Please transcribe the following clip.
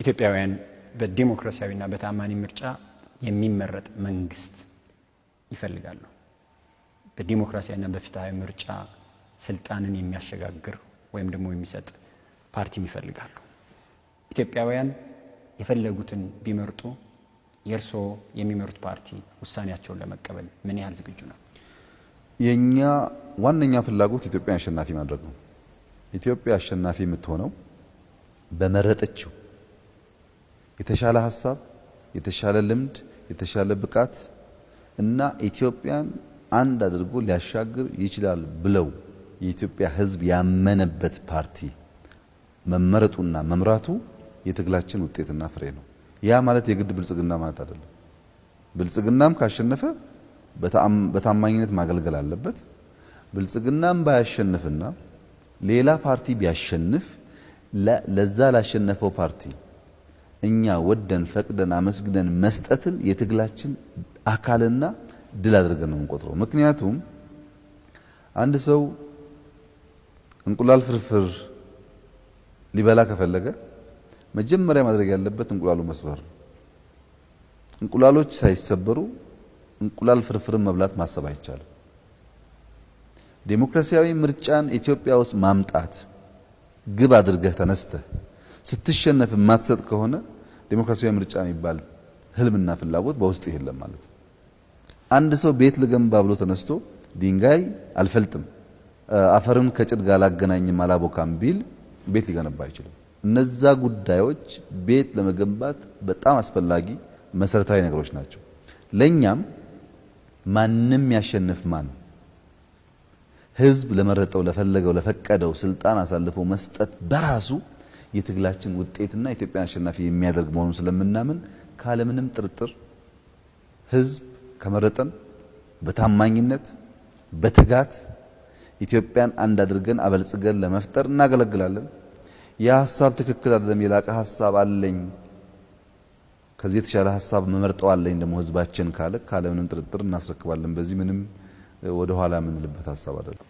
ኢትዮጵያውያን በዲሞክራሲያዊና በታማኒ ምርጫ የሚመረጥ መንግስት ይፈልጋሉ። በዲሞክራሲያዊና በፍትሃዊ ምርጫ ስልጣንን የሚያሸጋግር ወይም ደግሞ የሚሰጥ ፓርቲም ይፈልጋሉ። ኢትዮጵያውያን የፈለጉትን ቢመርጡ የርሶ የሚመሩት ፓርቲ ውሳኔያቸውን ለመቀበል ምን ያህል ዝግጁ ነው? የኛ ዋነኛ ፍላጎት ኢትዮጵያን አሸናፊ ማድረግ ነው። ኢትዮጵያ አሸናፊ የምትሆነው በመረጠችው የተሻለ ሐሳብ፣ የተሻለ ልምድ፣ የተሻለ ብቃት እና ኢትዮጵያን አንድ አድርጎ ሊያሻግር ይችላል ብለው የኢትዮጵያ ሕዝብ ያመነበት ፓርቲ መመረጡና መምራቱ የትግላችን ውጤትና ፍሬ ነው። ያ ማለት የግድ ብልጽግና ማለት አይደለም። ብልጽግናም ካሸነፈ በታማኝነት ማገልገል አለበት። ብልጽግናም ባያሸንፍና ሌላ ፓርቲ ቢያሸንፍ ለዛ ላሸነፈው ፓርቲ እኛ ወደን ፈቅደን አመስግነን መስጠትን የትግላችን አካልና ድል አድርገን ነው የምንቆጥረው። ምክንያቱም አንድ ሰው እንቁላል ፍርፍር ሊበላ ከፈለገ መጀመሪያ ማድረግ ያለበት እንቁላሉ መስበር ነው። እንቁላሎች ሳይሰበሩ እንቁላል ፍርፍርን መብላት ማሰብ አይቻልም። ዴሞክራሲያዊ ምርጫን ኢትዮጵያ ውስጥ ማምጣት ግብ አድርገህ ተነስተህ ስትሸነፍ ማትሰጥ ከሆነ ዴሞክራሲያዊ ምርጫ የሚባል ህልምና ፍላጎት በውስጥ የለም ማለት ነው። አንድ ሰው ቤት ልገንባ ብሎ ተነስቶ ድንጋይ አልፈልጥም፣ አፈርን ከጭድ ጋር አላገናኝም፣ አላቦካም ቢል ቤት ሊገነባ አይችልም። እነዛ ጉዳዮች ቤት ለመገንባት በጣም አስፈላጊ መሰረታዊ ነገሮች ናቸው። ለኛም ማንም ያሸንፍ ማን ህዝብ ለመረጠው ለፈለገው ለፈቀደው ስልጣን አሳልፎ መስጠት በራሱ የትግላችን ውጤትና ኢትዮጵያን አሸናፊ የሚያደርግ መሆኑን ስለምናምን ካለምንም ጥርጥር ህዝብ ከመረጠን በታማኝነት በትጋት ኢትዮጵያን አንድ አድርገን አበልጽገን ለመፍጠር እናገለግላለን። ያ ሐሳብ ትክክል አይደለም፣ የላቀ ሐሳብ አለኝ፣ ከዚህ የተሻለ ሐሳብ መመርጠው አለኝ ደግሞ ህዝባችን ካለ ካለምንም ጥርጥር እናስረክባለን። በዚህ ምንም ወደ ኋላ የምንልበት ሐሳብ አይደለም።